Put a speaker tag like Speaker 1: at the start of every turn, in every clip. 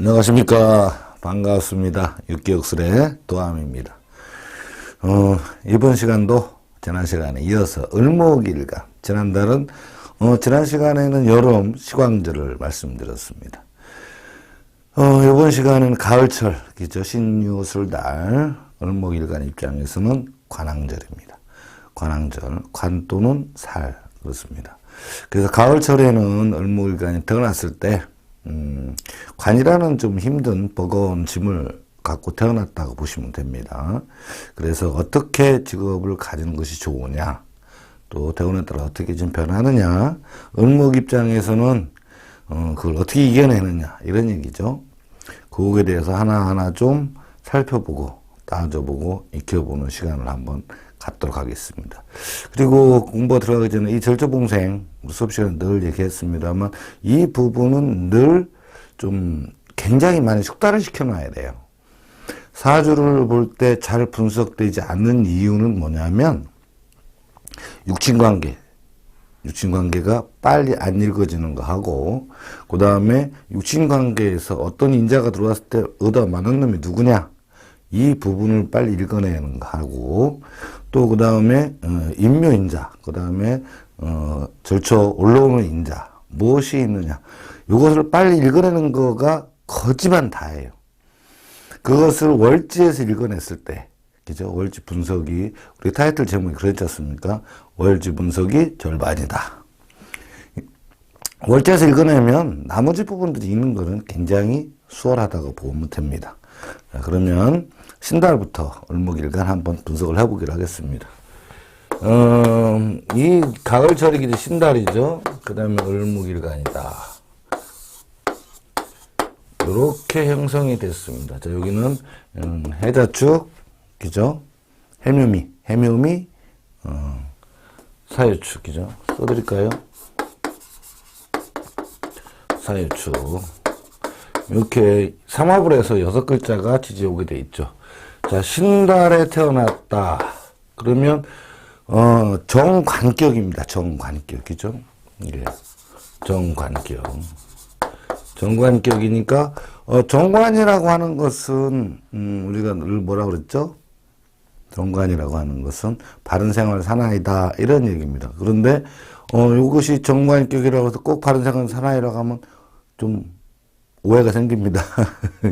Speaker 1: 안녕하십니까. 반갑습니다. 육기역술의 도암입니다. 이번 시간도 지난 시간에 이어서 을목일간, 지난달은 지난 시간에는 여름 시광절을 말씀드렸습니다. 이번 시간은 가을철이죠. 신유술달 을목일간 입장에서는 관왕절입니다. 관왕절, 관 또는 살 그렇습니다. 그래서 가을철에는 을목일간이 태어났을 때 관이라는 좀 힘든 버거운 짐을 갖고 태어났다고 보시면 됩니다. 그래서 어떻게 직업을 가지는 것이 좋으냐, 또 태어나에 따라 어떻게 좀 변하느냐, 을목 입장에서는 그걸 어떻게 이겨내느냐 이런 얘기죠. 그거에 대해서 하나하나 좀 살펴보고 따져보고 익혀보는 시간을 한번 갖도록 하겠습니다. 그리고 공부 들어가기 전에 이 절조봉생 수업 시간에 늘 얘기했습니다만 이 부분은 늘 좀 굉장히 많이 숙달을 시켜놔야 돼요. 사주를 볼 때 잘 분석되지 않는 이유는 뭐냐면 육친관계가 빨리 안 읽어지는 거 하고, 그 다음에 육친관계에서 어떤 인자가 들어왔을 때 얻어 맞는 놈이 누구냐, 이 부분을 빨리 읽어내는 거 하고, 또 그 다음에 인묘인자, 그 다음에 절초 올라오는 인자 무엇이 있느냐, 이것을 빨리 읽어내는 거가 거지만 다예요. 그것을 월지에서 읽어냈을 때, 그죠? 월지 분석이, 우리 타이틀 제목이 그랬지 않습니까? 월지 분석이 절반이다. 월지에서 읽어내면 나머지 부분들이 있는 거는 굉장히 수월하다고 보면 됩니다. 자, 그러면 신달부터 을목일간 한번 분석을 해보기로 하겠습니다. 이 가을철이기 신달이죠. 그 다음에 을목일간이다. 이렇게 형성이 됐습니다. 자, 여기는 해자축, 그죠? 해묘미, 사유축, 그죠? 써드릴까요? 사유축. 이렇게 삼합을 해서 6글자가 지지오게 돼 있죠. 자, 신달에 태어났다. 그러면 정관격입니다. 정관격, 그죠? 예, 정관격. 정관격이니까 정관이라고 하는 것은 우리가 늘 뭐라 그랬죠? 정관이라고 하는 것은 바른생활 사나이다 이런 얘기입니다. 그런데 이것이 정관격이라고 해서 꼭 바른생활 사나이라고 하면 좀 오해가 생깁니다.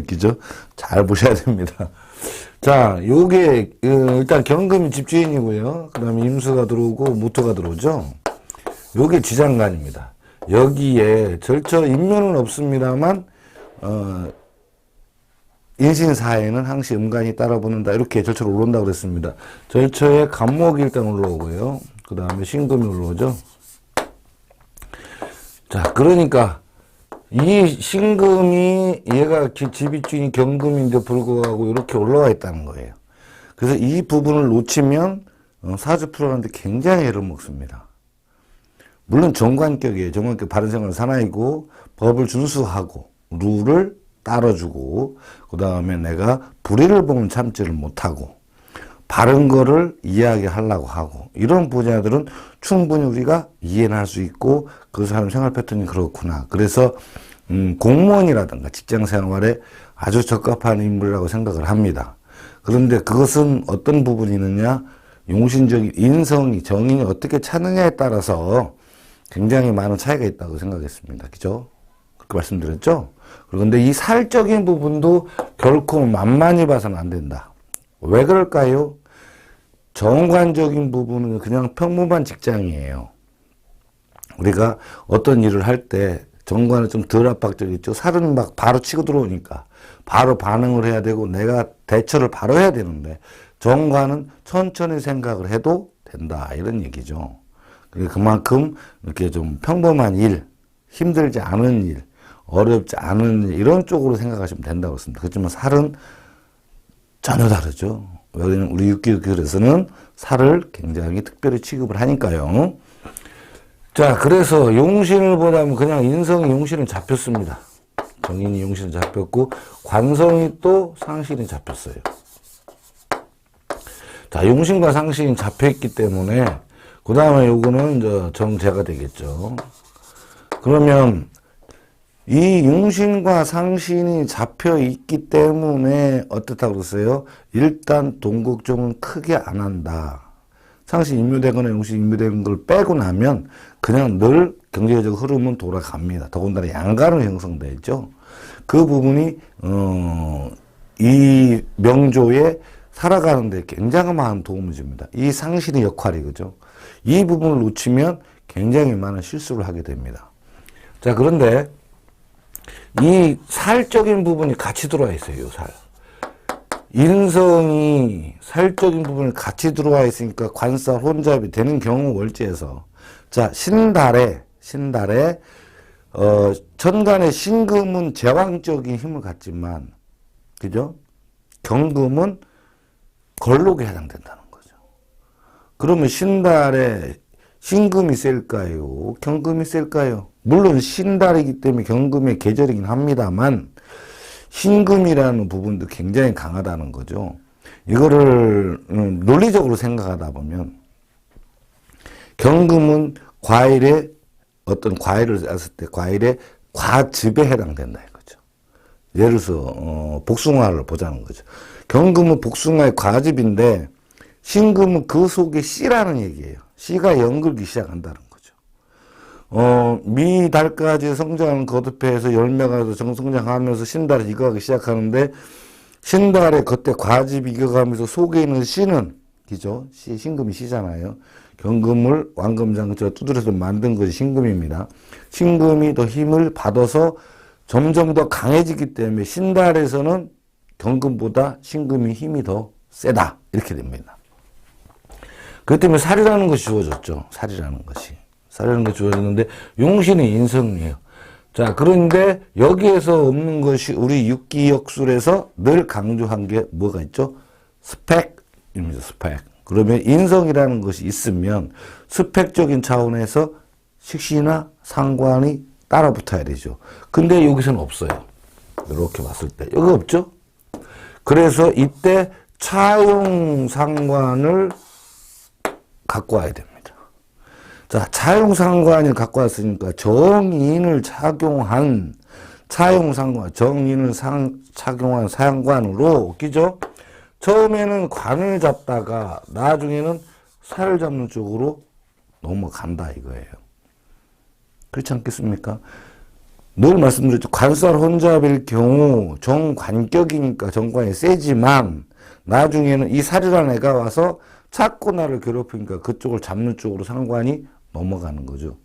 Speaker 1: 그죠? 잘 보셔야 됩니다. 자, 요게 일단 경금이 집주인이고요. 그 다음에 임수가 들어오고 무토가 들어오죠. 요게 지장간입니다. 여기에 절처 인묘는 없습니다만 인신사에는 항시 음간이 따라붙는다 이렇게 절처로 올라온다고 그랬습니다. 절처에 간목이 일단 올라오고요. 그 다음에 신금이 올라오죠. 자, 그러니까 이 신금이 얘가 집입주인이 경금인데 불구하고 이렇게 올라와 있다는 거예요. 그래서 이 부분을 놓치면 사주 풀어가는데 굉장히 애를 먹습니다. 물론 정관격이에요. 정관격 바른생활 사나이고 법을 준수하고 룰을 따라주고, 그 다음에 내가 불의를 보면 참지를 못하고 바른 거를 이야기하려고 하고, 이런 분야들은 충분히 우리가 이해는 할 수 있고 그 사람 생활 패턴이 그렇구나. 그래서 공무원이라든가 직장 생활에 아주 적합한 인물이라고 생각을 합니다. 그런데 그것은 어떤 부분이 있느냐, 용신적인 인성이, 정인이 어떻게 차느냐에 따라서 굉장히 많은 차이가 있다고 생각했습니다. 그죠? 그렇게 말씀드렸죠? 그런데 이 살적인 부분도 결코 만만히 봐서는 안 된다. 왜 그럴까요? 정관적인 부분은 그냥 평범한 직장이에요. 우리가 어떤 일을 할 때 정관은 좀 덜 압박적이죠. 살은 막 바로 치고 들어오니까 바로 반응을 해야 되고 내가 대처를 바로 해야 되는데, 정관은 천천히 생각을 해도 된다 이런 얘기죠. 그만큼 이렇게 좀 평범한 일, 힘들지 않은 일, 어렵지 않은 일, 이런 쪽으로 생각하시면 된다고 했습니다. 그렇지만 살은 전혀 다르죠. 왜냐면 우리 육기역술에서는 살을 굉장히 특별히 취급을 하니까요. 자, 그래서 용신을 보자면 그냥 인성이 용신은 잡혔습니다. 정인이 용신은 잡혔고 관성이 또 상신이 잡혔어요. 자, 용신과 상신이 잡혀있기 때문에 그 다음에 요거는 이제 정제가 되겠죠. 그러면 이 융신과 상신이 잡혀 있기 때문에 어떻다고 그랬어요? 일단 동국종은 크게 안 한다. 상신 인묘되거나 융신 인묘되는 걸 빼고 나면 그냥 늘 경제적 흐름은 돌아갑니다. 더군다나 양간으로 형성되죠. 그 부분이 이 명조에 살아가는 데 굉장한 도움을 줍니다. 이 상신의 역할이 그죠. 이 부분을 놓치면 굉장히 많은 실수를 하게 됩니다. 자, 그런데 이 살적인 부분이 같이 들어와 있어요. 살. 인성이 살적인 부분이 같이 들어와 있으니까 관살 혼잡이 되는 경우 월지에서 자, 신달에 천간의 신금은 제왕적인 힘을 갖지만 그죠? 경금은 걸록에 해당된다는 거죠. 그러면 신달에 신금이 셀까요? 경금이 셀까요? 물론 신달이기 때문에 경금의 계절이긴 합니다만 신금이라는 부분도 굉장히 강하다는 거죠. 이거를 논리적으로 생각하다 보면 경금은 과일에 어떤 과일을 땄을 때 과일의 과즙에 해당된다 이거죠. 예를 들어서 복숭아를 보자는 거죠. 경금은 복숭아의 과즙인데 신금은 그 속에 씨라는 얘기예요. 씨가 연글기 시작한다는 거죠. 미달까지 성장하는 거듭해서 열매가 정성장하면서 신달을 익어가기 시작하는데 신달에 그때 과즙이 익어가면서 속에 있는 씨는 그죠? 씨, 신금이 씨잖아요. 경금을 왕금장처럼 두드려서 만든 것이 신금입니다. 신금이 더 힘을 받아서 점점 더 강해지기 때문에 신달에서는 경금보다 신금이 힘이 더 세다. 이렇게 됩니다. 그렇기 때문에 살이라는 것이 주어졌죠. 살이라는 것이 주어졌는데 용신은 인성이에요. 자, 그런데 여기에서 없는 것이 우리 육기역술에서 늘 강조한 게 뭐가 있죠? 스펙입니다. 스펙. 그러면 인성이라는 것이 있으면 스펙적인 차원에서 식신이나 상관이 따라 붙어야 되죠. 근데 여기서는 없어요. 이렇게 봤을 때. 여기 없죠? 그래서 이때 차용상관을 갖고 와야 됩니다. 자, 차용상관을 갖고 왔으니까 정인을 착용한 차용상관, 정인을 착용한 상관으로 웃기죠? 처음에는 관을 잡다가 나중에는 살을 잡는 쪽으로 넘어간다 이거예요. 그렇지 않겠습니까? 늘 말씀드렸죠. 관살 혼잡일 경우 정관격이니까 정관이 세지만 나중에는 이 살이라는 애가 와서 자꾸 나를 괴롭히니까 그쪽을 잡는 쪽으로 상관이 넘어가는 거죠.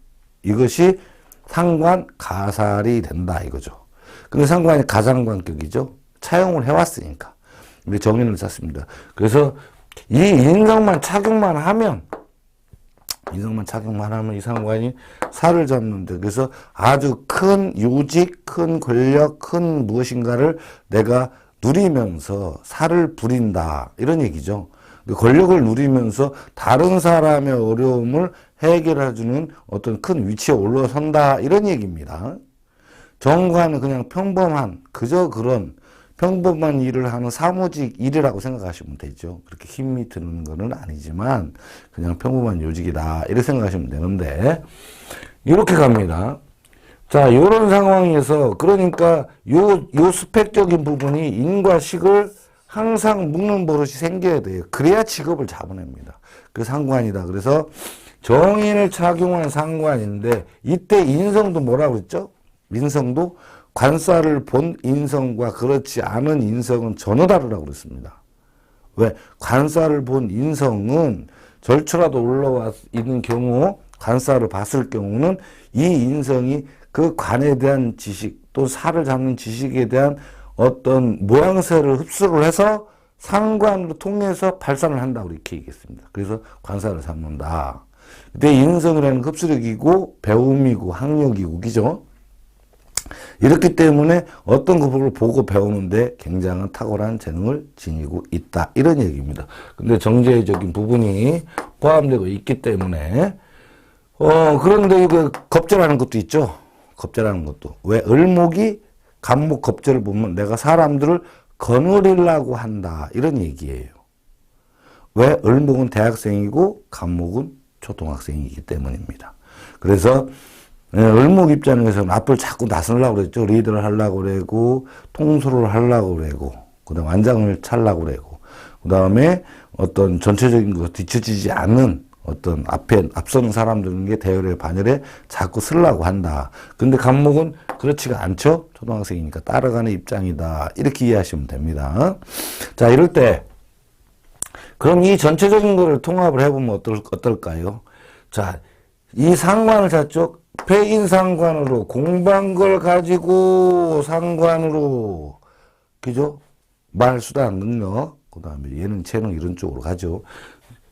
Speaker 1: 이것이 상관 가살이 된다 이거죠. 근데 상관이 가상관격이죠. 차용을 해왔으니까. 우리 정인을 짰습니다. 그래서 이 인성만 착용만 하면 이 상관이 살을 잡는데 그래서 아주 큰 요직, 큰 권력, 큰 무엇인가를 내가 누리면서 살을 부린다 이런 얘기죠. 권력을 누리면서 다른 사람의 어려움을 해결해주는 어떤 큰 위치에 올라선다 이런 얘기입니다. 정관은 그냥 평범한 그저 그런 평범한 일을 하는 사무직 일이라고 생각하시면 되죠. 그렇게 힘이 드는 거는 아니지만 그냥 평범한 요직이다 이렇게 생각하시면 되는데 이렇게 갑니다. 자, 이런 상황에서 그러니까 요 스펙적인 부분이 인과 식을 항상 묶는 버릇이 생겨야 돼요. 그래야 직업을 잡아냅니다. 그 상관이다. 그래서 정인을 착용한 상관인데 이때 인성도 뭐라고 그랬죠? 인성도 관살을 본 인성과 그렇지 않은 인성은 전혀 다르다고 그랬습니다. 왜? 관살을 본 인성은 절초라도 올라와 있는 경우 관살을 봤을 경우는 이 인성이 그 관에 대한 지식 또 살을 잡는 지식에 대한 어떤 모양새를 흡수를 해서 상관으로 통해서 발산을 한다고 이렇게 얘기했습니다. 그래서 관살을 잡는다. 근데 인성이라는 흡수력이고 배움이고 학력이고 그죠? 이렇기 때문에 어떤 것을 보고 배우는데 굉장한 탁월한 재능을 지니고 있다. 이런 얘기입니다. 근데 정제적인 부분이 포함되고 있기 때문에 그런데 이거 겁재라는 것도 있죠. 겁재라는 것도. 왜? 을목이 간목 겁재를 보면 내가 사람들을 거느리려고 한다. 이런 얘기예요. 왜? 을목은 대학생이고 간목은 초등학생이기 때문입니다. 그래서 예, 을목 입장에서는 앞을 자꾸 나서려고 그랬죠. 리드를 하려고 그러고, 통솔을 하려고 그러고, 그 다음 완장을 차려고 그러고, 그 다음에 어떤 전체적인 거 뒤처지지 않는 어떤 앞서는 사람들에게 대열에 반열에 자꾸 쓰려고 한다. 근데 간목은 그렇지가 않죠. 초등학생이니까 따라가는 입장이다. 이렇게 이해하시면 됩니다. 자, 이럴 때, 그럼 이 전체적인 거를 통합을 해보면 어떨까요? 자, 이 상관을 잤죠? 폐인 상관으로 공부한 걸 가지고 상관으로, 그죠? 말, 수단, 능력, 그 다음에 예능, 재능 이런 쪽으로 가죠.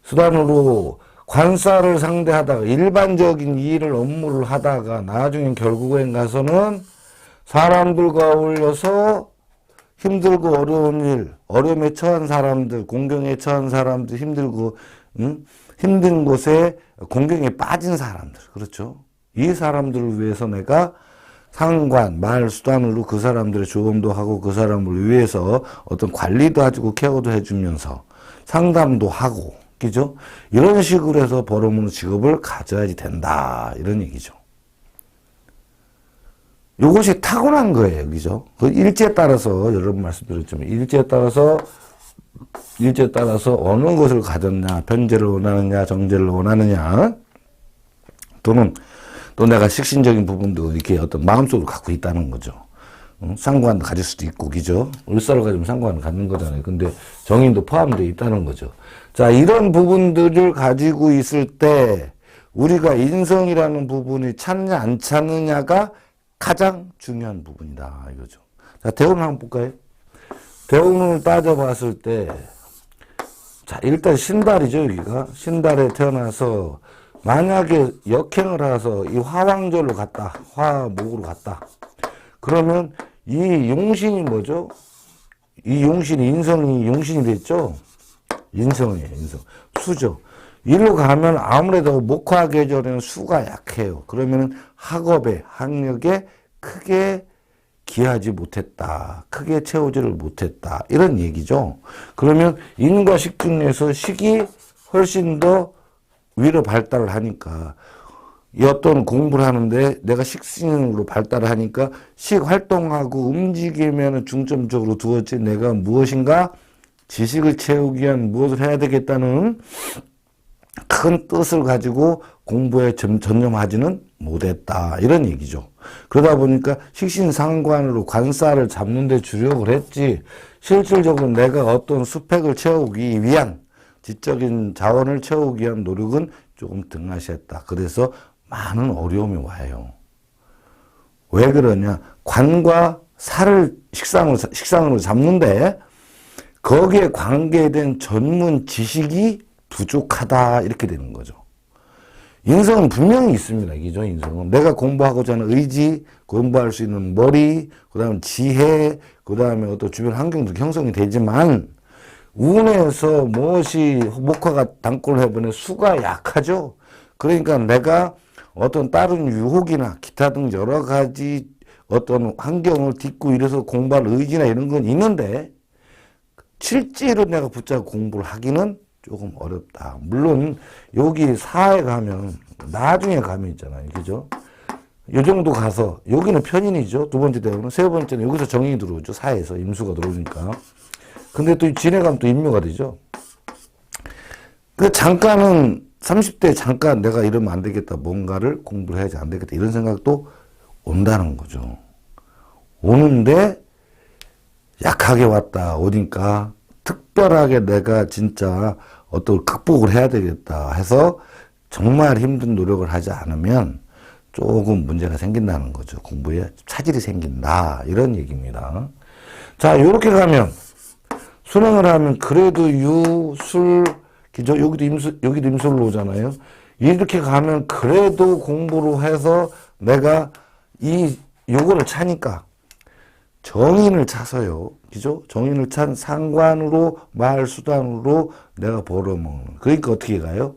Speaker 1: 수단으로 관사를 상대하다가 일반적인 일을 업무를 하다가 나중에 결국엔 가서는 사람들과 어울려서 힘들고 어려운 일, 어려움에 처한 사람들, 공경에 처한 사람들, 힘들고 힘든 곳에 공경에 빠진 사람들, 그렇죠? 이 사람들을 위해서 내가 상관, 말, 수단으로 그 사람들의 조언도 하고 그 사람을 위해서 어떤 관리도 해주고 케어도 해주면서 상담도 하고, 그죠? 이런 식으로 해서 벌어먹는 직업을 가져야지 된다. 이런 얘기죠. 요것이 타고난 거예요. 그죠? 그 일제에 따라서, 여러 번 말씀드렸지만, 일제에 따라서 어느 것을 가졌냐, 변제를 원하느냐, 정제를 원하느냐, 또는 또 내가 식신적인 부분도 이렇게 어떤 마음속으로 갖고 있다는 거죠. 상관도 가질 수도 있고, 그죠? 을사를 가지면 상관을 갖는 거잖아요. 근데 정인도 포함되어 있다는 거죠. 자, 이런 부분들을 가지고 있을 때, 우리가 인성이라는 부분이 찾느냐, 안 찾느냐가 가장 중요한 부분이다. 이거죠. 자, 대운을 한번 볼까요? 대운을 따져봤을 때, 자, 일단 신달이죠, 여기가. 신달에 태어나서, 만약에 역행을 해서 이 화왕절로 갔다. 화목으로 갔다. 그러면 이 용신이 뭐죠? 이 용신이, 인성이 용신이 됐죠? 인성이에요, 인성. 수죠. 이리로 가면 아무래도 목화 계절에는 수가 약해요. 그러면 학업에, 학력에 크게 기하지 못했다. 크게 채우지를 못했다. 이런 얘기죠. 그러면 인과 식중에서 식이 훨씬 더 위로 발달을 하니까 이 어떤 공부를 하는데 내가 식신으로 발달을 하니까 식 활동하고 움직이면 중점적으로 두었지 내가 무엇인가 지식을 채우기 위한 무엇을 해야 되겠다는 큰 뜻을 가지고 공부에 전념하지는 못했다. 이런 얘기죠. 그러다 보니까 식신상관으로 관사를 잡는 데 주력을 했지 실질적으로 내가 어떤 스펙을 채우기 위한 지적인 자원을 채우기 위한 노력은 조금 등하시했다. 그래서 많은 어려움이 와요. 왜 그러냐? 관과 사를 식상으로 잡는데 거기에 관계된 전문 지식이 부족하다. 이렇게 되는 거죠. 인성은 분명히 있습니다. 이죠, 인성은. 내가 공부하고자 하는 의지, 공부할 수 있는 머리, 그 다음에 지혜, 그 다음에 어떤 주변 환경도 형성이 되지만 운에서 무엇이 목화가 당권을 해보니 수가 약하죠. 그러니까 내가 어떤 다른 유혹이나 기타 등 여러 가지 어떤 환경을 딛고 이래서 공부할 의지나 이런 건 있는데 실제로 내가 붙잡고 공부를 하기는 조금 어렵다. 물론 여기 사에 가면 나중에 가면 있잖아요. 그죠? 요 정도 가서 여기는 편인이죠. 두 번째 대우는 세 번째는 여기서 정인이 들어오죠. 사에서 임수가 들어오니까. 근데 또 지내가면 또 임묘가 되죠. 그 잠깐은 30대 잠깐 내가 이러면 안 되겠다. 뭔가를 공부를 해야지 안 되겠다. 이런 생각도 온다는 거죠. 오는데 약하게 왔다. 오니까 특별하게 내가 진짜 어떤 극복을 해야 되겠다 해서 정말 힘든 노력을 하지 않으면 조금 문제가 생긴다는 거죠. 공부에 차질이 생긴다. 이런 얘기입니다. 자, 요렇게 가면 순행을 하면 그래도 유, 술, 그죠? 여기도 임술로 오잖아요. 이렇게 가면 그래도 공부로 해서 내가 요거를 차니까 정인을 차서요. 그죠? 정인을 찬 상관으로 말 수단으로 내가 벌어먹는. 그러니까 어떻게 가요?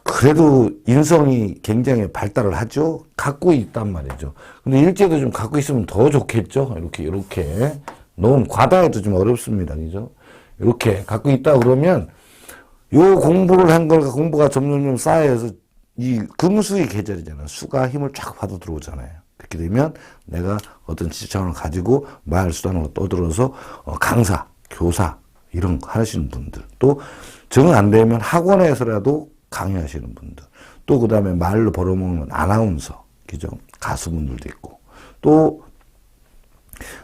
Speaker 1: 그래도 인성이 굉장히 발달을 하죠. 갖고 있단 말이죠. 근데 일제도 좀 갖고 있으면 더 좋겠죠. 이렇게. 너무 과다해도 좀 어렵습니다. 그죠? 이렇게 갖고 있다 그러면 요 공부를 한 걸 공부가 점점 쌓여서 이 금수의 계절이잖아요. 수가 힘을 쫙 받아 들어오잖아요. 그렇게 되면 내가 어떤 지적을 가지고 말 수단으로 떠들어서 강사, 교사 이런 거 하시는 분들, 또 정 안 되면 학원에서라도 강의하시는 분들, 또 그 다음에 말로 벌어먹는 아나운서, 그죠? 가수분들도 있고, 또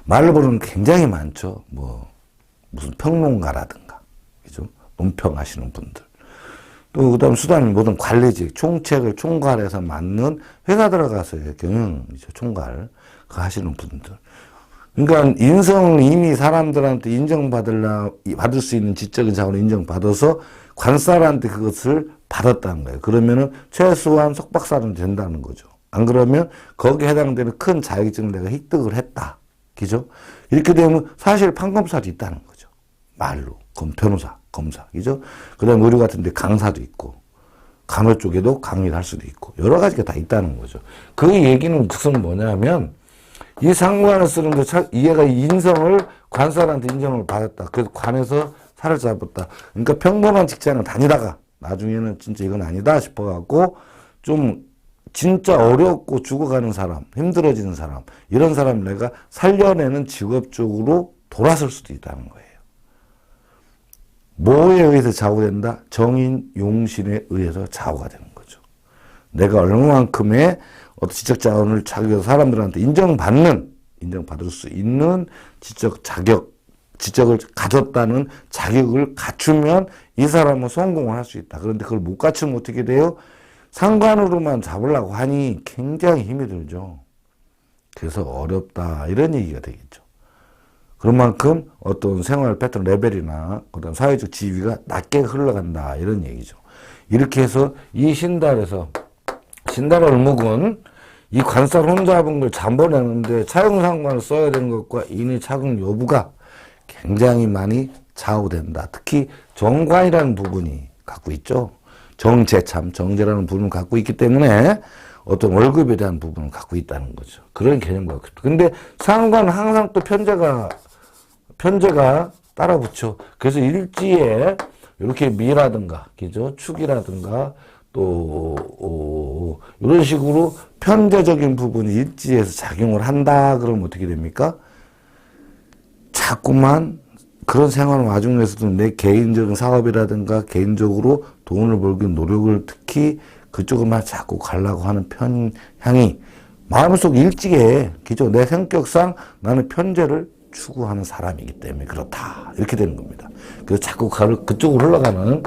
Speaker 1: 말로 벌어먹는 굉장히 많죠. 뭐 무슨 평론가라든가, 그죠? 논평하시는 분들. 또 그다음 수단 모든 관리직, 총책을 총괄해서 맡는 회사 들어가서의 경영이죠. 총괄 그 하시는 분들. 그러니까 인성을 이미 사람들한테 받을 수 있는 지적인 자원을 인정받아서 관사한테 그것을 받았다는 거예요. 그러면은 최소한 석박사는 된다는 거죠. 안 그러면 거기에 해당되는 큰 자격증을 내가 획득을 했다. 그죠? 이렇게 되면 사실 판검사도 있다는 거죠. 말로. 변호사, 검사. 그죠? 그 다음에 의료 같은 데 강사도 있고, 간호 쪽에도 강의를 할 수도 있고, 여러 가지가 다 있다는 거죠. 그 얘기는 무슨 뭐냐면, 이 상관을 쓰는데 얘가 인성을 관사한테 인정을 받았다. 그래서 관에서 살을 잡았다. 그러니까 평범한 직장을 다니다가 나중에는 진짜 이건 아니다 싶어갖고 좀 진짜 어렵고 죽어가는 사람, 힘들어지는 사람, 이런 사람 내가 살려내는 직업 쪽으로 돌아설 수도 있다는 거예요. 뭐에 의해서 좌우된다? 정인, 용신에 의해서 좌우가 되는 거죠. 내가 얼마만큼의 어떤 지적 자원을 자기가 사람들한테 인정받을 수 있는 지적을 가졌다는 자격을 갖추면 이 사람은 성공을 할 수 있다. 그런데 그걸 못 갖추면 어떻게 돼요? 상관으로만 잡으려고 하니 굉장히 힘이 들죠. 그래서 어렵다. 이런 얘기가 되겠죠. 그런 만큼 어떤 생활 패턴 레벨이나 그다음 사회적 지위가 낮게 흘러간다. 이런 얘기죠. 이렇게 해서 이 신달 을목은 이 관살 혼자 잡은 걸 잠궈내는데 차용상관을 써야 되는 것과 인의 착용 여부가 굉장히 많이 좌우된다. 특히 정관이라는 부분이 갖고 있죠. 정제라는 부분을 갖고 있기 때문에 어떤 월급에 대한 부분을 갖고 있다는 거죠. 그런 개념과 갖고 있다. 근데 상관은 항상 또 편제가 따라 붙여. 그래서 일지에 이렇게 미라든가, 그죠? 축이라든가, 또, 이런 식으로 편제적인 부분이 일지에서 작용을 한다. 그러면 어떻게 됩니까? 자꾸만 그런 생활 와중에서도 내 개인적인 사업이라든가 개인적으로 돈을 벌기 노력을 특히 그쪽으로만 자꾸 가려고 하는 편향이 마음속 일찍에, 그죠? 내 성격상 나는 편제를 추구하는 사람이기 때문에 그렇다. 이렇게 되는 겁니다. 그래서 자꾸 그쪽으로 흘러가는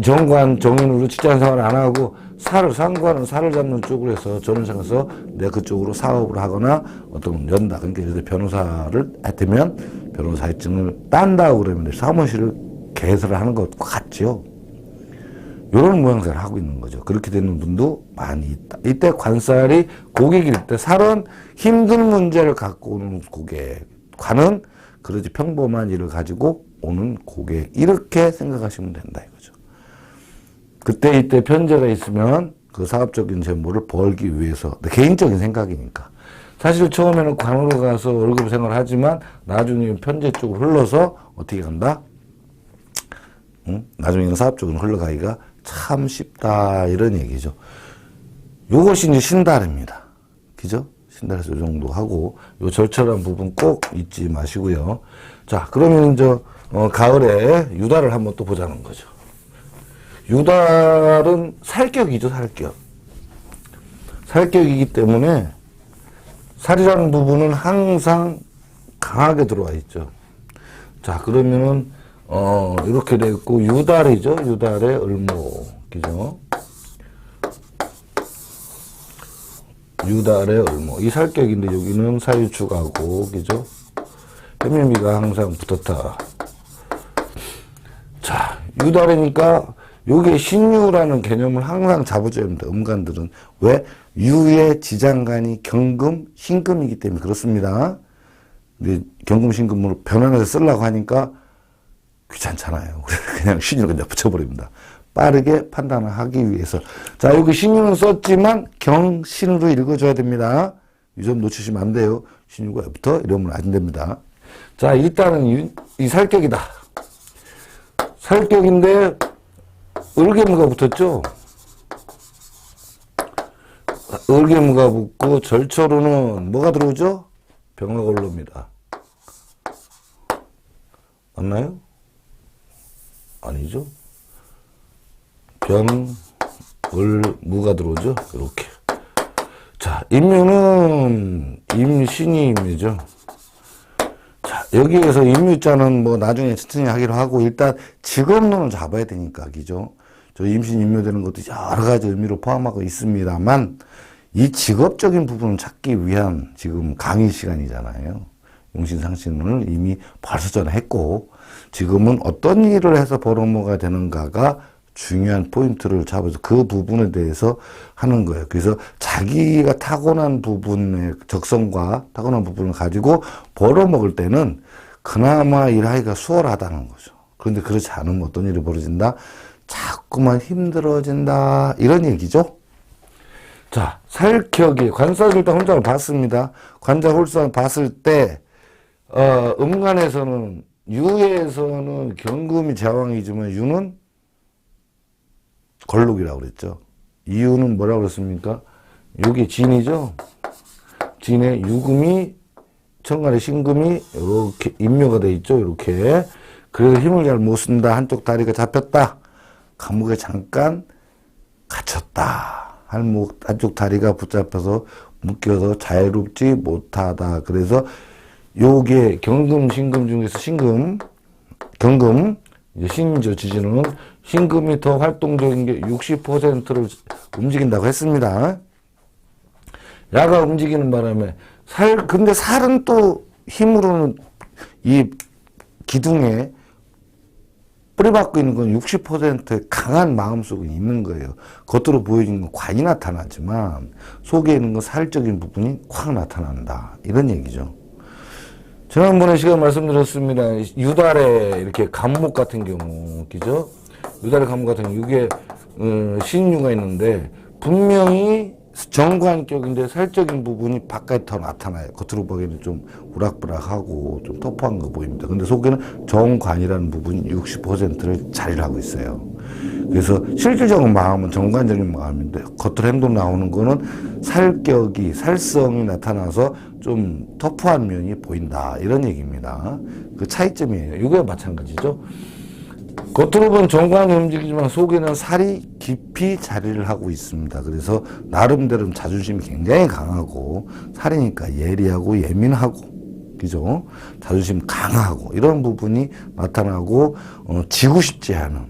Speaker 1: 정관, 정인으로 직장 생활을 안 하고 상관은 살을 잡는 쪽으로 해서 저는 생각해서 내가 그쪽으로 사업을 하거나 어떤 연다. 그러니까 예를 들어 변호사를 되면 변호사 자격증을 딴다고 그러면 사무실을 개설을 하는 것과 같죠. 이런 모양새를 하고 있는 거죠. 그렇게 되는 분도 많이 있다. 이때 관살이 고객일 때 살은 힘든 문제를 갖고 오는 고객, 관은 그러지 평범한 일을 가지고 오는 고객, 이렇게 생각하시면 된다 이거죠. 그때 이때 편제가 있으면 그 사업적인 재물을 벌기 위해서, 개인적인 생각이니까. 사실 처음에는 관으로 가서 월급 생활을 하지만 나중에 편제 쪽으로 흘러서 어떻게 간다? 나중에는 사업 쪽으로 흘러가기가 참 쉽다. 이런 얘기죠. 요것이 이제 신달입니다. 그죠? 신달에서 요 정도 하고, 요 절철한 부분 꼭 잊지 마시고요. 자, 그러면 이제, 가을에 유달을 한번 또 보자는 거죠. 유달은 살격이죠, 살격. 살격이기 때문에 살이라는 부분은 항상 강하게 들어와 있죠. 자, 그러면은, 이렇게 되어 있고, 유달이죠. 유달의 을목. 그죠? 유달의 을목. 이 살격인데, 여기는 사유축하고, 그죠? 해밀미가 항상 붙었다. 자, 유달이니까, 요게 신유라는 개념을 항상 잡아줘야 합니다. 음간들은. 왜? 유의 지장간이 경금, 신금이기 때문에 그렇습니다. 근데 경금, 신금으로 변환해서 쓰려고 하니까 귀찮잖아요. 그냥 신유를 그냥 붙여버립니다. 빠르게 판단을 하기 위해서. 자, 여기 신유는 썼지만 경신으로 읽어줘야 됩니다. 이 점 놓치시면 안 돼요. 신유가 부터 이러면 안 됩니다. 자, 일단은 이 살격이다. 살격인데, 을개미가 붙었죠? 을개무가 붙고 절초로는 뭐가 들어오죠? 병화가 올라옵니다. 맞나요? 아니죠? 무가 들어오죠? 이렇게. 자, 임묘는 임신이 임묘죠. 자, 여기에서 임묘자는 뭐 나중에 천천히 하기로 하고 일단 직업론을 잡아야 되니까, 그죠? 저 임신 임묘되는 것도 여러 가지 의미로 포함하고 있습니다만 이 직업적인 부분을 찾기 위한 지금 강의 시간이잖아요. 용신상신론을 이미 벌써 전에 했고 지금은 어떤 일을 해서 벌어먹어야 되는가가 중요한 포인트를 잡아서 그 부분에 대해서 하는 거예요. 그래서 자기가 타고난 부분의 적성과 타고난 부분을 가지고 벌어먹을 때는 그나마 일하기가 수월하다는 거죠. 그런데 그렇지 않으면 어떤 일이 벌어진다? 자꾸만 힘들어진다. 이런 얘기죠. 자, 살격이 관사를 일단 혼자를 봤습니다. 관자 홀수를 봤을 때 음간에서는 유에서는 경금이 제왕이지만 유는 걸록이라고 그랬죠. 이유는 뭐라고 그랬습니까? 이게 진이죠. 진에 유금이 천간에 신금이 이렇게 임묘가 돼 있죠. 이렇게. 그래서 힘을 잘 못 쓴다. 한쪽 다리가 잡혔다. 감옥에 잠깐 갇혔다. 한쪽 다리가 붙잡혀서 묶여서 자유롭지 못하다. 그래서 요게 경금, 신금 중에서 경금, 이제 신이죠. 지지는 신금이 더 활동적인 게 60%를 움직인다고 했습니다. 야가 움직이는 바람에 근데 살은 또 힘으로는 이 기둥에 뿌리박고 있는 건 60%의 강한 마음속에 있는 거예요. 겉으로 보여지는 건 관이 나타나지만 속에 있는 건 살적인 부분이 확 나타난다. 이런 얘기죠. 지난번에 시간 말씀드렸습니다. 유달의 이렇게 간목 같은 경우, 그죠? 유달의 간목 같은 경우, 이게 신유가 있는데 분명히 정관격인데 살적인 부분이 바깥에 더 나타나요. 겉으로 보기에는 좀 우락부락하고 좀 터프한 거 보입니다. 근데 속에는 정관이라는 부분이 60%를 자리를 하고 있어요. 그래서 실질적인 마음은 정관적인 마음인데 겉으로 행동 나오는 거는 살성이 나타나서 좀 터프한 면이 보인다. 이런 얘기입니다. 그 차이점이에요. 이거야 마찬가지죠. 겉으로 보면 정관이 움직이지만 속에는 살이 깊이 자리를 하고 있습니다. 그래서 나름대로 자존심이 굉장히 강하고 살이니까 예리하고 예민하고 그죠? 자존심 강하고 이런 부분이 나타나고 지고 싶지 않은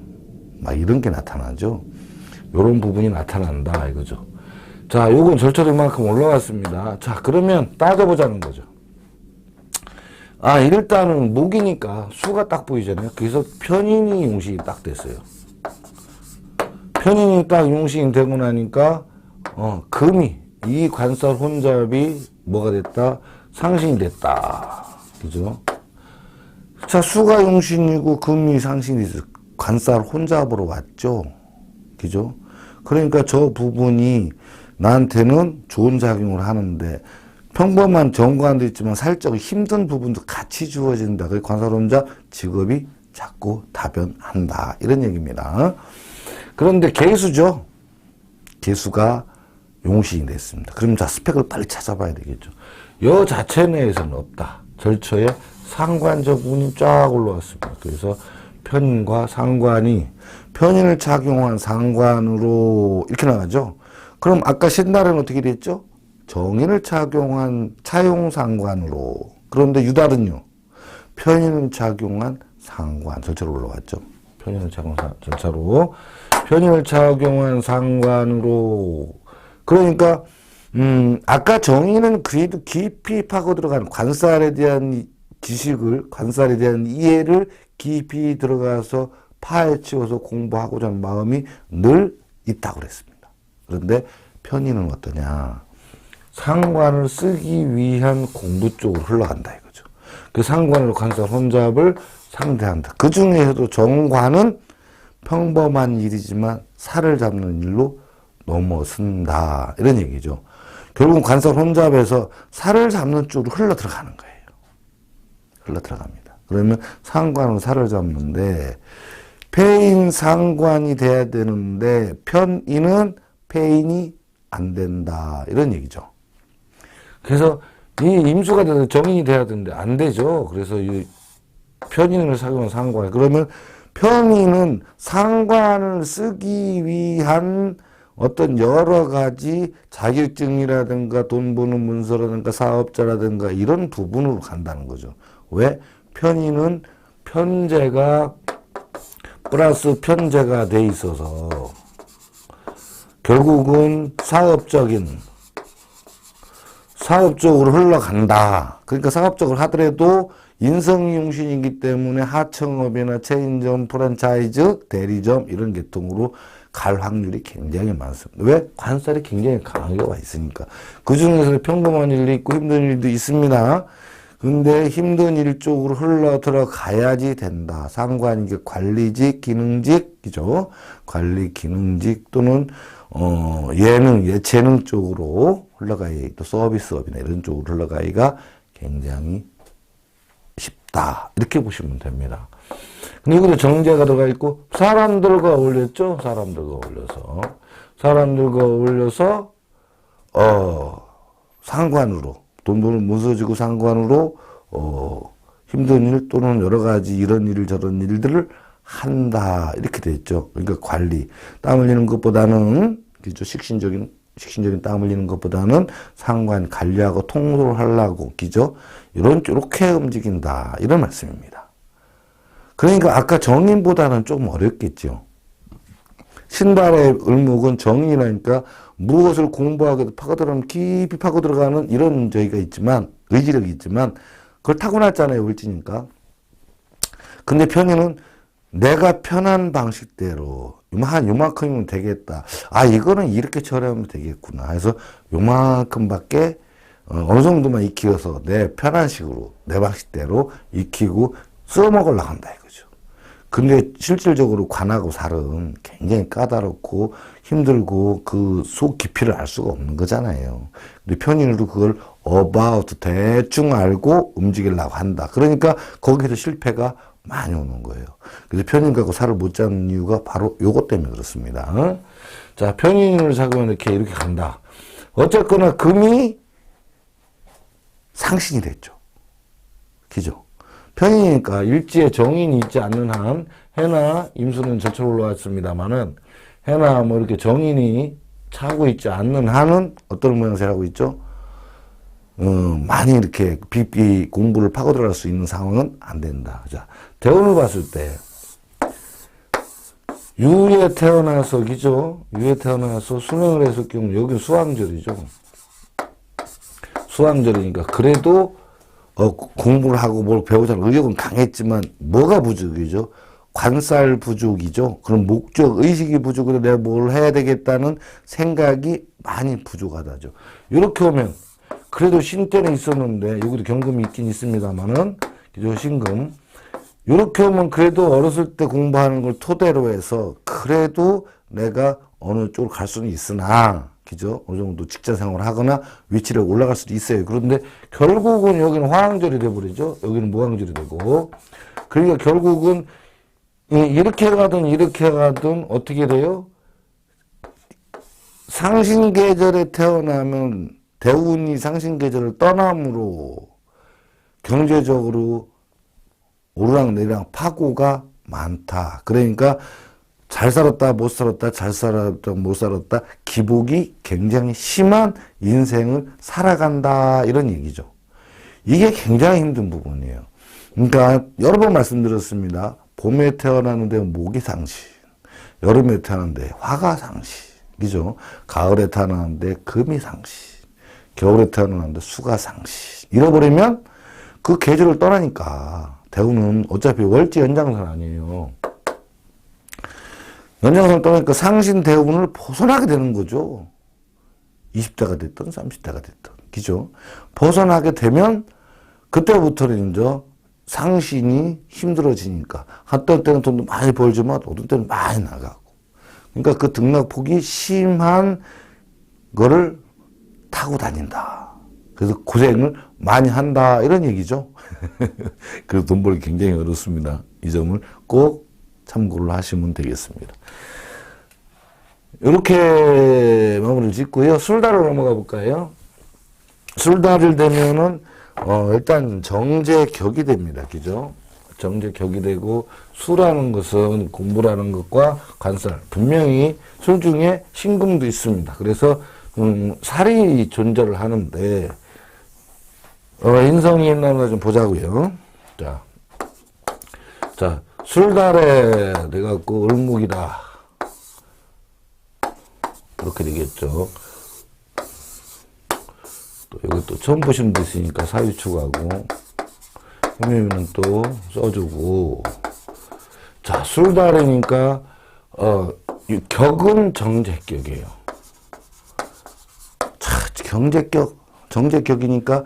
Speaker 1: 막 이런 게 나타나죠. 이런 부분이 나타난다 이거죠. 자, 요건 절차도 이만큼 올라왔습니다. 자, 그러면 따져보자는 거죠. 일단은 목이니까 수가 딱 보이잖아요. 그래서 편인이 용신이 딱 됐어요. 편인이 딱 용신이 되고 나니까 금이 이 관살 혼잡이 뭐가 됐다? 상신이 됐다. 그죠? 자, 수가 용신이고 금이 상신이 됐어요. 관살 혼잡으로 왔죠. 그죠? 그러니까 저 부분이 나한테는 좋은 작용을 하는데 평범한 정관도 있지만 살짝 힘든 부분도 같이 주어진다. 그래서 관사론자 직업이 자꾸 다변한다. 이런 얘기입니다. 그런데 개수죠. 개수가 용신이 됐습니다. 그럼 자 스펙을 빨리 찾아봐야 되겠죠. 여 자체 내에서는 없다. 절처에 상관적 운이 쫙 올라왔습니다. 그래서 편인과 상관이 편인을 착용한 상관으로 이렇게 나가죠. 그럼 아까 신달은 어떻게 됐죠? 정인을 착용한 차용상관으로. 그런데 유달은요. 편인을 착용한 상관 절차로 올라왔죠. 편인을 착용한 절차로. 편인을 착용한 상관으로. 그러니까 아까 정인은 그래도 깊이 파고 들어간 관살에 대한 지식을 관살에 대한 이해를 깊이 들어가서 파헤치워서 공부하고자 하는 마음이 늘 있다고 그랬습니다. 그런데 편인은 어떠냐? 상관을 쓰기 위한 공부 쪽으로 흘러간다 이거죠. 그 상관으로 관살 혼잡을 상대한다. 그 중에서도 정관은 평범한 일이지만 살을 잡는 일로 넘어선다. 이런 얘기죠. 결국 관살 혼잡에서 살을 잡는 쪽으로 흘러 들어가는 거예요. 흘러 들어갑니다. 그러면 상관으로 살을 잡는데 폐인 상관이 돼야 되는데 편인은 폐인이 안 된다. 이런 얘기죠. 그래서 이 임수가 돼서 정인이 돼야 되는데 안 되죠. 그래서 이 편인을 사귀면 상관. 그러면 편인은 상관을 쓰기 위한 어떤 여러 가지 자격증이라든가 돈 버는 문서라든가 사업자라든가 이런 부분으로 간다는 거죠. 왜? 편인은 편제가 플러스 편제가 돼 있어서 결국은 사업적으로 흘러간다. 그러니까 사업적으로 하더라도 인성이용신이기 때문에 하청업이나 체인점, 프랜차이즈, 대리점 이런 계통으로 갈 확률이 굉장히 많습니다. 왜? 관살이 굉장히 강하게 와 있으니까. 그 중에서 평범한 일도 있고 힘든 일도 있습니다. 근데 힘든 일 쪽으로 흘러 들어가야지 된다. 상관이 관리직, 기능직이죠. 관리, 기능직 또는 예체능 쪽으로 흘러가야, 또 서비스업이나 이런 쪽으로 흘러가기가 굉장히 쉽다. 이렇게 보시면 됩니다. 근데 이것도 정제가 들어가 있고, 사람들과 어울렸죠? 사람들과 어울려서, 상관으로, 돈 버는 문서지고 상관으로, 힘든 일 또는 여러 가지 이런 일, 저런 일들을 한다. 이렇게 됐죠. 그러니까 관리. 땀 흘리는 것보다는, 그죠? 식신적인 땀 흘리는 것보다는 상관 관리하고 통솔을 하려고, 그죠? 이렇게 움직인다. 이런 말씀입니다. 그러니까 아까 정인보다는 좀 어렵겠죠. 신발의 을목은 정인이라니까 무엇을 공부하게 파고들어가면 깊이 파고들어가는 이런 저희가 있지만, 의지력이 있지만, 그걸 타고났잖아요. 을지니까. 근데 편인은 내가 편한 방식대로 한 요만큼이면 되겠다. 아, 이거는 이렇게 처리하면 되겠구나. 그래서 요만큼밖에 어느 정도만 익혀서 내 편한 식으로 내 방식대로 익히고 써먹으려고 한다 이거죠. 근데 실질적으로 관하고 살은 굉장히 까다롭고 힘들고 그 속 깊이를 알 수가 없는 거잖아요. 근데 편인으로 그걸 about 대충 알고 움직이려고 한다. 그러니까 거기서 실패가 많이 오는 거예요. 그래서 편인 갖고 살을 못 잡는 이유가 바로 요것 때문에 그렇습니다. 자, 편인을 잡으면 이렇게 간다. 어쨌거나 금이 상신이 됐죠. 그죠? 편인이니까 일지에 정인이 있지 않는 한 해나 임수는 절차로 올라왔습니다만은 해나 뭐 이렇게 정인이 차고 있지 않는 한은 어떤 모양새를 하고 있죠? 많이 이렇게 깊이 공부를 파고들어갈 수 있는 상황은 안 된다. 자, 대운을 봤을 때 유에 태어나서, 그죠? 유에 태어나서 수명을 했을 경우 여기 수왕절이죠. 수왕절이니까 그래도 공부를 하고 뭘 배우자는 의욕은 강했지만 뭐가 부족이죠? 관살 부족이죠. 그런 목적 의식이 부족으로 내가 뭘 해야 되겠다는 생각이 많이 부족하다죠. 이렇게 오면 그래도 신때는 있었는데 여기도 경금이 있긴 있습니다만은 그죠? 신금 이렇게 오면 그래도 어렸을 때 공부하는 걸 토대로 해서 그래도 내가 어느 쪽으로 갈 수는 있으나 그죠? 어느 정도 직장 생활을 하거나 위치를 올라갈 수도 있어요. 그런데 결국은 여기는 화왕절이 돼버리죠. 여기는 무왕절이 되고. 그러니까 결국은 이렇게 가든 어떻게 돼요? 상신계절에 태어나면 대운이 상신계절을 떠남으로 경제적으로 오르락내리락 파고가 많다. 그러니까 잘 살았다, 못 살았다, 잘 살았다, 못 살았다, 기복이 굉장히 심한 인생을 살아간다, 이런 얘기죠. 이게 굉장히 힘든 부분이에요. 그러니까 여러 번 말씀드렸습니다. 봄에 태어나는데 목이 상신, 여름에 태어나는데 화가 상신, 그죠? 가을에 태어나는데 금이 상신, 겨울에 태어나는데 수가 상신. 잃어버리면 그 계절을 떠나니까 대우는 어차피 월지 연장선 아니에요. 연장선을 떠나니까 상신 대운을 벗어나게 되는 거죠. 20대가 됐든 30대가 됐든. 그죠? 벗어나게 되면 그때부터는 이제 상신이 힘들어지니까 어떤 때는 돈도 많이 벌지만 어떤 때는 많이 나가고. 그러니까 그 등락폭이 심한 거를 타고 다닌다. 그래서 고생을 많이 한다. 이런 얘기죠. 그래서 돈 벌기 굉장히 어렵습니다. 이 점을 꼭 참고를 하시면 되겠습니다. 이렇게 마무리를 짓고요. 술다로 넘어가 볼까요? 술다를 되면은, 일단 정제격이 됩니다. 그죠? 정제격이 되고, 수라는 것은 공부라는 것과 관살. 분명히 술 중에 신금도 있습니다. 그래서, 살이 존재를 하는데, 인성이 있나 좀 보자고요. 자, 술달에 돼갖고 을목이다. 이렇게 되겠죠. 또 여기 또 처음 보시는 데 있으니까 사유축하고 해매미는 또 써주고. 자, 술달이니까 격은 정제격이에요. 자, 정제격이니까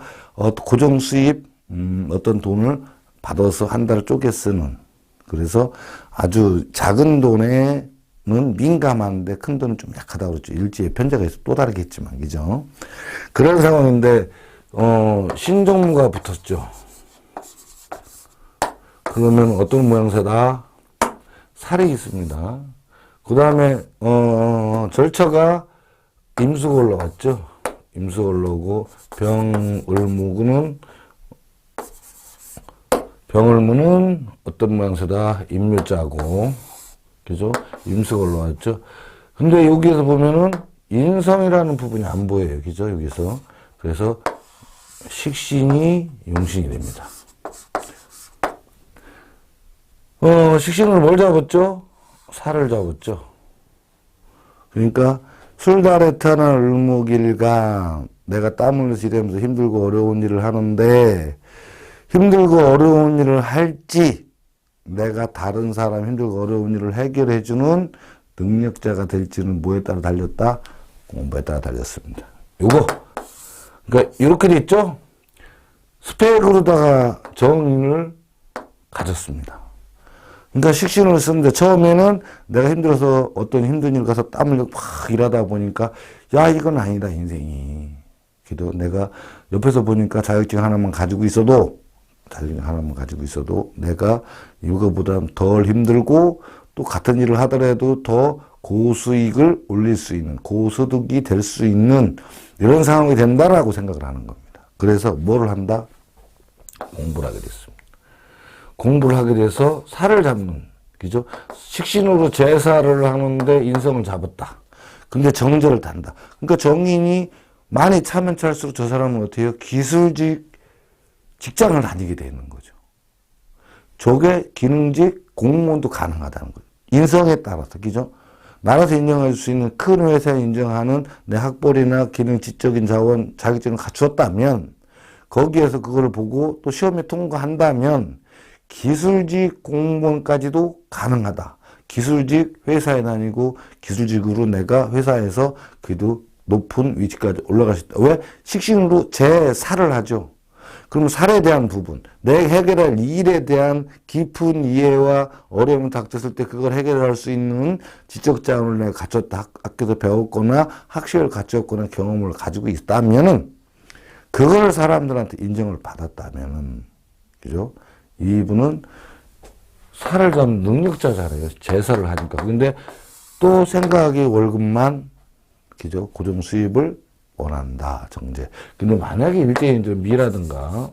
Speaker 1: 고정 수입 어떤 돈을 받아서 한 달 쪼개 쓰는. 그래서 아주 작은 돈에는 민감한데 큰 돈은 좀 약하다고 그러죠. 일지의 편제가 있어 또 다르겠지만, 그죠? 그런 상황인데, 신종무가 붙었죠. 그러면 어떤 모양새다? 살이 있습니다. 그 다음에, 절처가 임수가 올라갔죠. 임수가 올라오고, 병을무는 어떤 모양새다? 임묘자고, 그죠? 임수가 올라왔죠. 근데 여기에서 보면은 인성이라는 부분이 안 보여요. 그죠? 여기서. 그래서 식신이 용신이 됩니다. 식신을 뭘 잡았죠? 살을 잡았죠. 그러니까 술달에 태어난 을목일간 내가 땀을 흘려서 일하면서 힘들고 어려운 일을 하는데 힘들고 어려운 일을 할지 내가 다른 사람 힘들고 어려운 일을 해결해주는 능력자가 될지는 뭐에 따라 달렸다? 공부에 따라 달렸습니다. 요거. 그러니까 이렇게 돼 있죠? 스펙으로다가 정인을 가졌습니다. 그러니까 식신을 쓰는데 처음에는 내가 힘들어서 어떤 힘든 일 가서 땀을 막 일하다 보니까 야, 이건 아니다, 인생이. 그래도 내가 옆에서 보니까 자격증 하나만 가지고 있어도 내가 이거보다 덜 힘들고 또 같은 일을 하더라도 더 고수익을 올릴 수 있는, 고소득이 될 수 있는 이런 상황이 된다라고 생각을 하는 겁니다. 그래서 뭐를 한다? 공부를 하게 됐습니다. 공부를 하게 돼서 살을 잡는, 그죠? 식신으로 제사를 하는데 인성을 잡았다. 근데 정제를 단다. 그러니까 정인이 많이 차면 찰수록 저 사람은 어떻게 해요? 기술직 직장을 다니게 되는 거죠. 조계, 기능직, 공무원도 가능하다는 거죠. 인성에 따라서, 그죠? 나라에서 인정할 수 있는 큰 회사에 인정하는 내 학벌이나 기능, 지적인 자원, 자격증을 갖추었다면, 거기에서 그거를 보고 또 시험에 통과한다면, 기술직 공무원까지도 가능하다. 기술직 회사에 다니고, 기술직으로 내가 회사에서 그래도 높은 위치까지 올라갈 수 있다. 왜? 식신으로 제사를 하죠. 그럼 살에 대한 부분, 내 해결할 일에 대한 깊은 이해와 어려움이 닥쳤을 때 그걸 해결할 수 있는 지적 자원을 내가 갖췄다. 학교에서 배웠거나 학식을 갖췄거나 경험을 가지고 있다면은 그걸 사람들한테 인정을 받았다면은, 그죠? 이분은 살을 잡는 능력자잖아요. 제사를 하니까. 근데 또 생각이 월급만, 그죠? 고정 수입을 원한다, 정제. 근데 만약에 일대일 미라든가,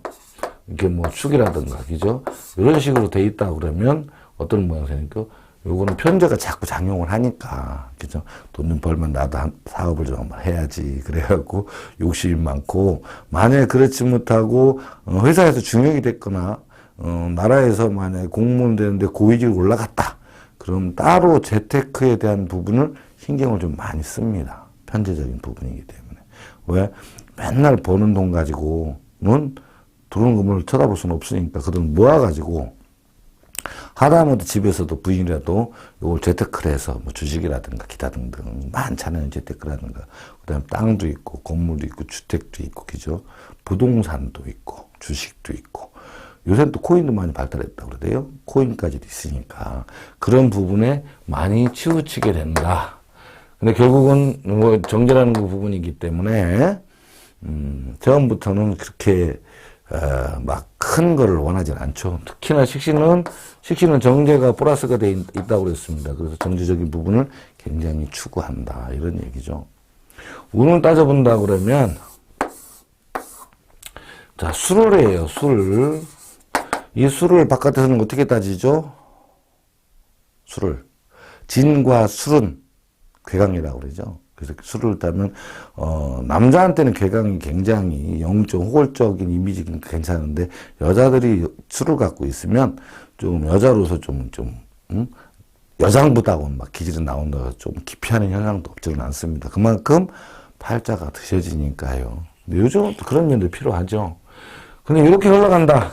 Speaker 1: 이렇게 뭐 축이라든가, 그죠? 이런 식으로 돼 있다 그러면 어떤 모양새니까, 요거는 편제가 자꾸 작용을 하니까, 그죠? 돈 좀 벌면 나도 사업을 좀 한번 해야지. 그래갖고 욕심이 많고, 만약에 그렇지 못하고, 회사에서 중용이 됐거나, 나라에서 만약에 공무원 되는데 고위직으로 올라갔다. 그럼 따로 재테크에 대한 부분을 신경을 좀 많이 씁니다. 편제적인 부분이기 때문에. 왜? 맨날 버는 돈 가지고는 들어오는 건물을 쳐다볼 수는 없으니까 그 돈 모아가지고 하다못해 집에서도 부인이라도 이걸 재테크를 해서 뭐 주식이라든가 기타 등등 많잖아요. 재테크라든가. 그 다음에 땅도 있고 건물도 있고 주택도 있고 그죠? 부동산도 있고 주식도 있고 요새는 또 코인도 많이 발달했다고 그러대요. 코인까지도 있으니까 그런 부분에 많이 치우치게 된다. 근데 결국은 뭐 정제라는 그 부분이기 때문에 처음부터는 그렇게 막 큰 거를 원하진 않죠. 특히나 식신은 정제가 플러스가 돼 있다고 그랬습니다. 그래서 정제적인 부분을 굉장히 추구한다. 이런 얘기죠. 운을 따져본다 그러면, 자, 술을 해요, 술. 이 술을 바깥에서는 어떻게 따지죠? 술을. 진과 술은 괴강이라고 그러죠. 그래서 술을 따면, 남자한테는 괴강이 굉장히 영적, 호골적인 이미지가 괜찮은데, 여자들이 술을 갖고 있으면, 좀, 여자로서 여장부다고 막 기질이 나온다. 좀 기피하는 현상도 없지는 않습니다. 그만큼 팔자가 드셔지니까요. 근데 요즘은 또 그런 면도 필요하죠. 근데 이렇게 흘러간다.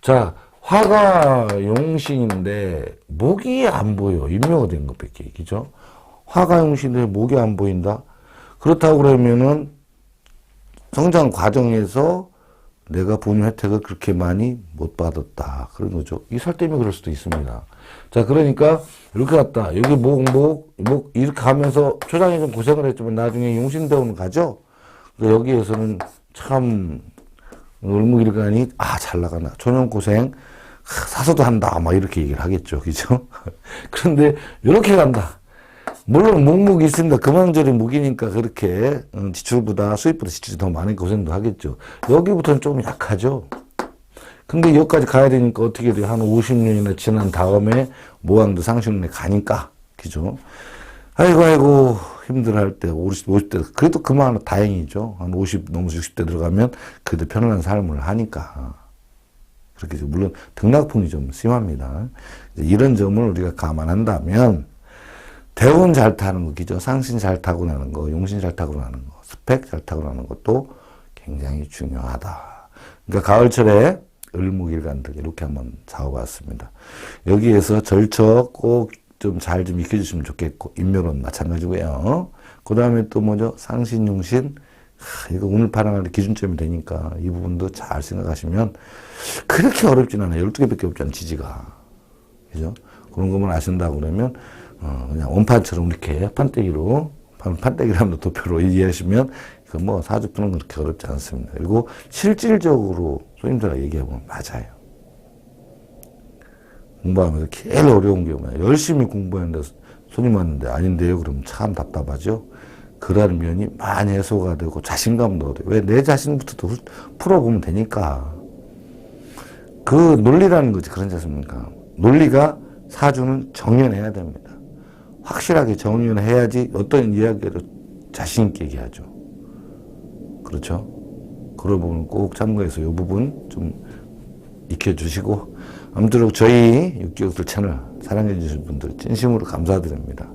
Speaker 1: 자, 화가 용신인데, 목이 안 보여. 임묘가 된 것밖에, 그죠? 화가 용신인데 목이 안 보인다? 그렇다고 그러면은 성장 과정에서 내가 본 혜택을 그렇게 많이 못 받았다. 그런 거죠. 이 살 때문에 그럴 수도 있습니다. 자, 그러니까 이렇게 갔다. 여기 목, 이렇게 가면서 초장이 좀 고생을 했지만 나중에 용신대원을 가죠? 여기에서는 참, 을목일간이, 잘 나가나. 초년 고생, 사서도 한다. 막 이렇게 얘기를 하겠죠. 그죠? 그런데 이렇게 간다. 물론 목목이 있습니다. 금왕절이 목이니까 그렇게 지출보다 수입보다 지출이 더 많으니까 고생도 하겠죠. 여기부터는 좀 약하죠. 근데 여기까지 가야 되니까 어떻게 돼요? 한 50년이나 지난 다음에 모왕도 상신운에 가니까. 그죠? 아이고 힘들어할 때 50대 그래도 그만 다행이죠. 한 50 넘어서 60대 들어가면 그래도 편안한 삶을 하니까. 그렇게 물론 등락풍이 좀 심합니다. 이런 점을 우리가 감안한다면 대운 잘 타는 거, 그죠? 상신 잘 타고 나는 거, 용신 잘 타고 나는 거, 스펙 잘 타고 나는 것도 굉장히 중요하다. 그러니까 가을철에 을목일간들 이렇게 한번 잡아봤습니다. 여기에서 절척 꼭 좀 잘 좀 익혀주시면 좋겠고, 인묘론 마찬가지고요. 그 다음에 또 뭐죠? 상신, 용신. 이거 오늘 파랑할 때 기준점이 되니까 이 부분도 잘 생각하시면 그렇게 어렵진 않아요. 12개밖에 없잖아요, 지지가. 그죠? 그런 것만 아신다고 그러면 그냥 원판처럼 이렇게 판때기를 하면 도표로 이해하시면 그 뭐 사주 푸는 건 그렇게 어렵지 않습니다. 그리고 실질적으로 손님들하고 얘기해보면 맞아요. 공부하면서 제일 어려운 게 뭐냐. 열심히 공부했는데 손님 왔는데 아닌데요? 그러면 참 답답하죠? 그런 면이 많이 해소가 되고 자신감도 얻어요. 왜? 내 자신부터 풀어보면 되니까. 그 논리라는 거지. 그렇지 않습니까? 논리가 사주는 정연해야 됩니다. 확실하게 정연해야지 어떤 이야기를 자신있게 얘기하죠. 그렇죠? 그런 부분 꼭 참고해서 이 부분 좀 익혀주시고, 아무쪼록 저희 육기옥들 채널 사랑해주신 분들 진심으로 감사드립니다.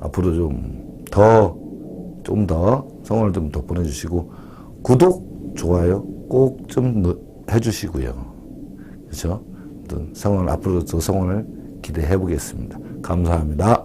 Speaker 1: 앞으로 좀 더 성원을 좀 더 보내주시고, 구독, 좋아요 꼭 좀 해주시고요. 그렇죠? 앞으로도 성원을 기대해 보겠습니다. 감사합니다.